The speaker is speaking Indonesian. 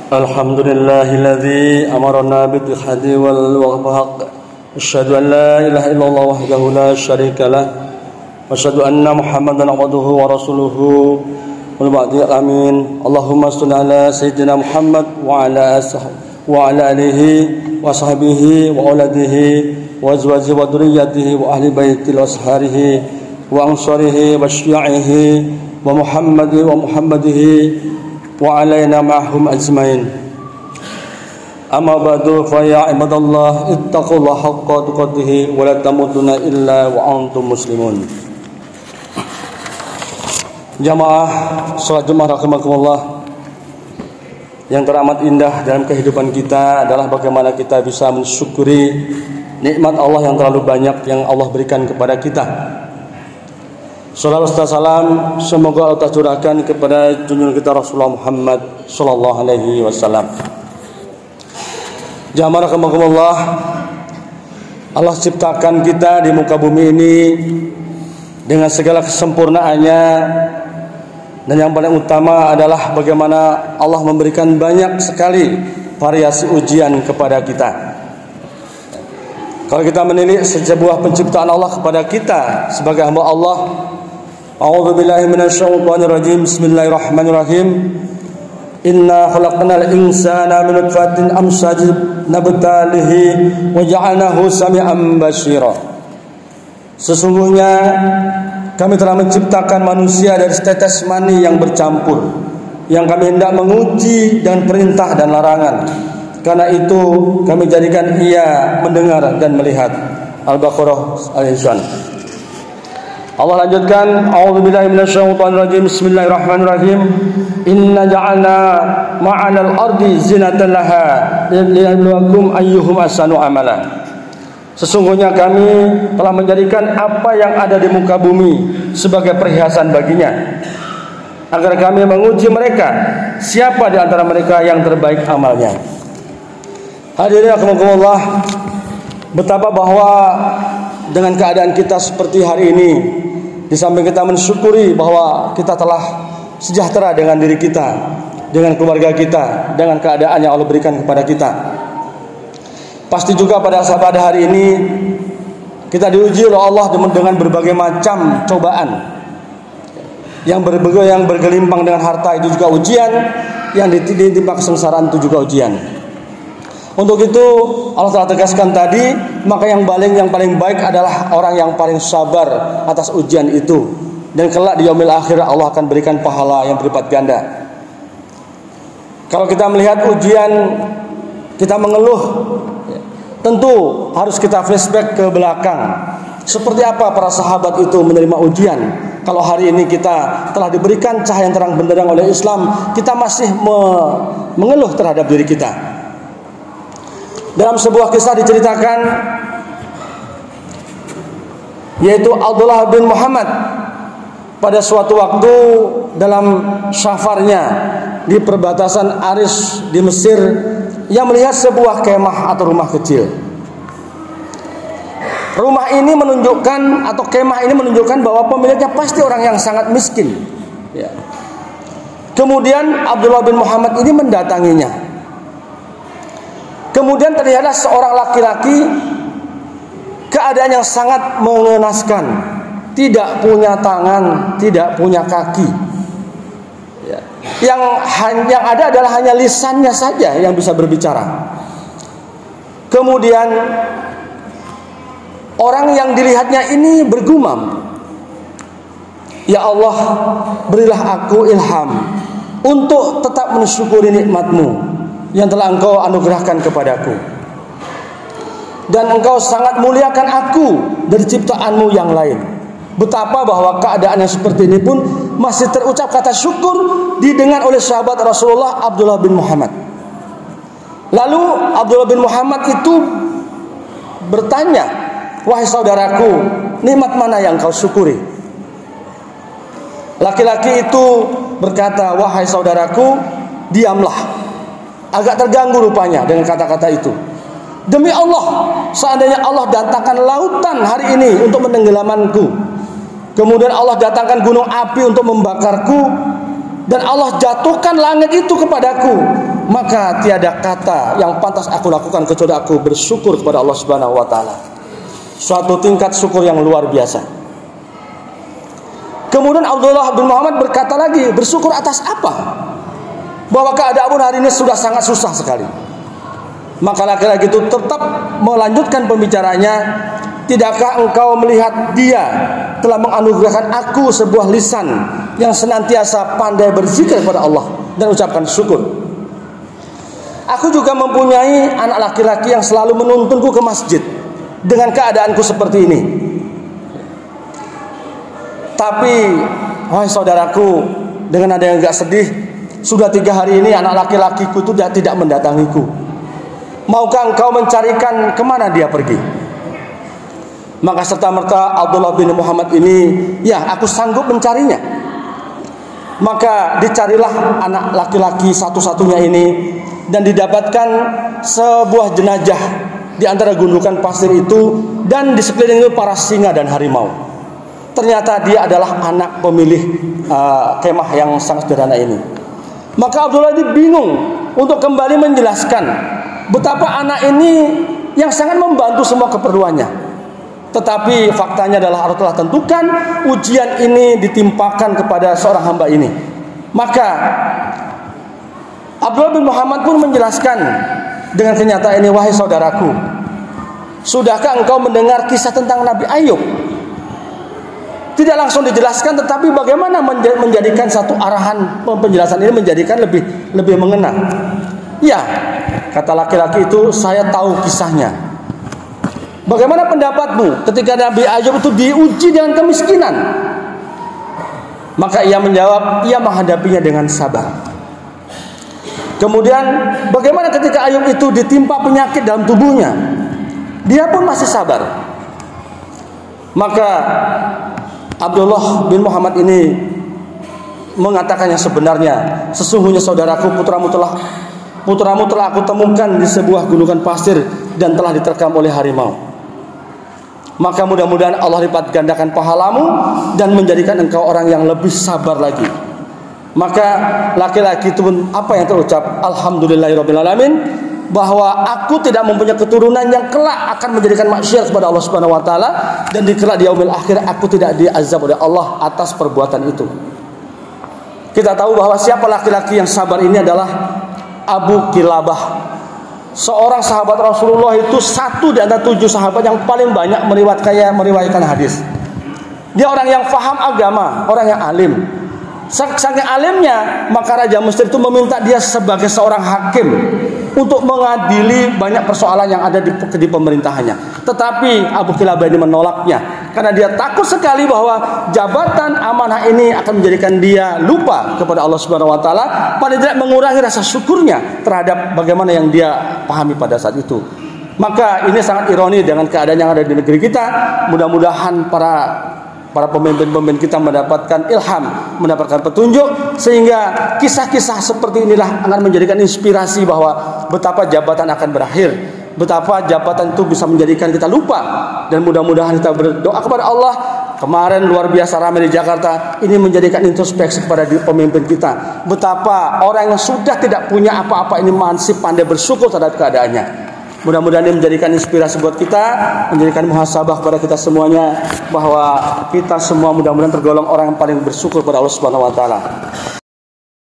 Alhamdulillahilladzi amarna bil hadi wal haqq. Asyhadu an la ilaha illallah wahdahu la syarika lah. Wa asyhadu anna Muhammadan abduhu wa rasuluhu wal ba'dil amin. Allahumma shalli ala sayyidina Muhammad wa ala alihi wa sahbihi wa auladihi wa azwajihi wa dzurriyyatihi wa ahli baitihi wa asharihi wa ansarihi wa syi'ihi wa Muhammadihi wa alaina ma'hum ajmain. Amma ba'du fa ya ibadallah ittaqullaha haqqa tuqatih wa la tamutunna illa wa antum muslimun. Jamaah salat Jumat rahimakumullah, yang teramat indah dalam kehidupan kita adalah bagaimana kita bisa mensyukuri nikmat Allah yang terlalu banyak yang Allah berikan kepada kita. Sallallahu alaihi wasallam, semoga Allah curahkan kepada junjungan kita Rasulullah Muhammad sallallahu alaihi wasallam. Jamaah rahimakumullah, Allah ciptakan kita di muka bumi ini dengan segala kesempurnaannya, dan yang paling utama adalah bagaimana Allah memberikan banyak sekali variasi ujian kepada kita. Kalau kita menilik sebuah penciptaan Allah kepada kita sebagai hamba Allah, a'udzu billahi minasyaitonir rajim. Bismillahirrahmanirrahim. Inna khalaqnal insana min nutfatin amsyajin nabtalihi wa ja'alnahu sami'an basyira. Sesungguhnya kami telah menciptakan manusia dari setetes mani yang bercampur, yang kami hendak menguji dengan perintah dan larangan. Karena itu kami jadikan ia mendengar dan melihat. Al-Baqarah al-Insan. Allah lanjutkan, a'udzubillahi minasyaitonir rajim. Bismillahirrahmanirrahim. Inna ja'alna ma'anal ardi zinatan laha liyabluwakum ayyuhum ahsanu amala. Sesungguhnya kami telah menjadikan apa yang ada di muka bumi sebagai perhiasan baginya, agar kami menguji mereka siapa di antara mereka yang terbaik amalnya. Hadirin rahimakumullah, betapa bahwa dengan keadaan kita seperti hari ini, di samping kita mensyukuri bahwa kita telah sejahtera dengan diri kita, dengan keluarga kita, dengan keadaan yang Allah berikan kepada kita, pasti juga pada hari ini kita diuji oleh Allah dengan berbagai macam cobaan. Yang bergelimpang dengan harta itu juga ujian, yang ditimpa kesengsaraan itu juga ujian. Untuk itu Allah telah tegaskan tadi, maka yang paling baik adalah orang yang paling sabar atas ujian itu, dan kelak di yaumil akhir Allah akan berikan pahala yang berlipat ganda. Kalau kita melihat ujian, kita mengeluh, tentu harus kita flashback ke belakang. Seperti apa para sahabat itu menerima ujian? Kalau hari ini kita telah diberikan cahaya yang terang benderang oleh Islam, kita masih mengeluh terhadap diri kita. Dalam sebuah kisah diceritakan, yaitu Abdullah bin Muhammad pada suatu waktu dalam safarnya di perbatasan Aris di Mesir, yang melihat sebuah kemah atau rumah kecil. Rumah ini menunjukkan, atau kemah ini menunjukkan bahwa pemiliknya pasti orang yang sangat miskin. Kemudian Abdullah bin Muhammad ini mendatanginya. Kemudian terlihatlah seorang laki-laki, keadaan yang sangat mengenaskan, tidak punya tangan, tidak punya kaki. Yang ada adalah hanya lisannya saja yang bisa berbicara. Kemudian orang yang dilihatnya ini bergumam, "Ya Allah, berilah aku ilham untuk tetap mensyukuri nikmat-Mu yang telah Engkau anugerahkan kepadaku, dan Engkau sangat muliakan aku dari ciptaan-Mu yang lain." Betapa bahwa keadaan yang seperti ini pun masih terucap kata syukur didengar oleh sahabat Rasulullah Abdullah bin Muhammad. Lalu Abdullah bin Muhammad itu bertanya, "Wahai saudaraku, nikmat mana yang kau syukuri?" Laki-laki itu berkata, "Wahai saudaraku, diamlah." Agak terganggu rupanya dengan kata-kata itu. "Demi Allah, seandainya Allah datangkan lautan hari ini untuk menenggelamanku, kemudian Allah datangkan gunung api untuk membakarku, dan Allah jatuhkan langit itu kepadaku, maka tiada kata yang pantas aku lakukan kecuali aku bersyukur kepada Allah Subhanahu wa taala. Suatu tingkat syukur yang luar biasa. Kemudian Abdullah bin Muhammad berkata lagi, bersyukur atas apa? Bahwa keadaan hari ini sudah sangat susah sekali. Maka laki-laki itu tetap melanjutkan pembicaranya, tidakkah engkau melihat dia telah menganugerahkan aku sebuah lisan yang senantiasa pandai berzikir kepada Allah dan ucapkan syukur. Aku juga mempunyai anak laki-laki yang selalu menuntunku ke masjid dengan keadaanku seperti ini. Tapi, wahai saudaraku, dengan ada yang agak sedih, sudah 3 hari ini anak laki-lakiku itu tidak mendatangiku. Maukah engkau mencarikan kemana dia pergi? Maka serta-merta Abdullah bin Muhammad ini, ya aku sanggup mencarinya. Maka dicarilah anak laki-laki satu-satunya ini, dan didapatkan sebuah jenazah di antara gundukan pasir itu, dan di sekeliling itu para singa dan harimau. Ternyata dia adalah anak pemilik kemah yang sangat sederhana ini. Maka Abdullah ini bingung untuk kembali menjelaskan betapa anak ini yang sangat membantu semua keperluannya. Tetapi faktanya adalah Allah telah tentukan ujian ini ditimpakan kepada seorang hamba ini. Maka Abdullah bin Muhammad pun menjelaskan dengan kenyataan ini, wahai saudaraku, sudahkah engkau mendengar kisah tentang Nabi Ayub? Tidak langsung dijelaskan, tetapi bagaimana menjadikan satu arahan penjelasan ini menjadikan lebih mengena. Ya, kata laki-laki itu, saya tahu kisahnya. Bagaimana pendapatmu ketika Nabi Ayub itu diuji dengan kemiskinan? Maka ia menjawab, ia menghadapinya dengan sabar. Kemudian bagaimana ketika Ayub itu ditimpa penyakit dalam tubuhnya? Dia pun masih sabar. Maka Abdullah bin Muhammad ini mengatakan yang sebenarnya, sesungguhnya saudaraku, putramu telah aku temukan di sebuah gunungan pasir dan telah diterkam oleh harimau. Maka mudah-mudahan Allah lipat gandakan pahalamu dan menjadikan engkau orang yang lebih sabar lagi. Maka laki-laki itu pun apa yang terucap, alhamdulillahirobbilalamin, bahwa aku tidak mempunyai keturunan yang kelak akan menjadikan maksiat kepada Allah Subhanahu wa taala, dan di kelak di yaumil akhir aku tidak diazab oleh Allah atas perbuatan itu. Kita tahu bahwa siapa laki-laki yang sabar ini adalah Abu Kilabah, seorang sahabat Rasulullah, itu satu di antara 7 sahabat yang paling banyak meriwayatkan hadis. Dia orang yang faham agama, orang yang alim. Saking alimnya, maka Raja Mesir itu meminta dia sebagai seorang hakim untuk mengadili banyak persoalan yang ada di pemerintahannya. Tetapi Abu Kilabah ini menolaknya karena dia takut sekali bahwa jabatan amanah ini akan menjadikan dia lupa kepada Allah Subhanahu wa taala, paling tidak mengurangi rasa syukurnya terhadap bagaimana yang dia pahami pada saat itu. Maka ini sangat ironi dengan keadaan yang ada di negeri kita. Mudah-mudahan para pemimpin-pemimpin kita mendapatkan ilham, mendapatkan petunjuk, sehingga kisah-kisah seperti inilah akan menjadikan inspirasi bahwa betapa jabatan akan berakhir, betapa jabatan itu bisa menjadikan kita lupa. Dan mudah-mudahan kita berdoa kepada Allah. Kemarin luar biasa ramai di Jakarta, ini menjadikan introspeksi kepada pemimpin kita, betapa orang yang sudah tidak punya apa-apa ini masih pandai bersyukur terhadap keadaannya. Mudah-mudahan ini menjadikan inspirasi buat kita, menjadikan muhasabah kepada kita semuanya, bahwa kita semua mudah-mudahan tergolong orang yang paling bersyukur kepada Allah Subhanahu wa taala.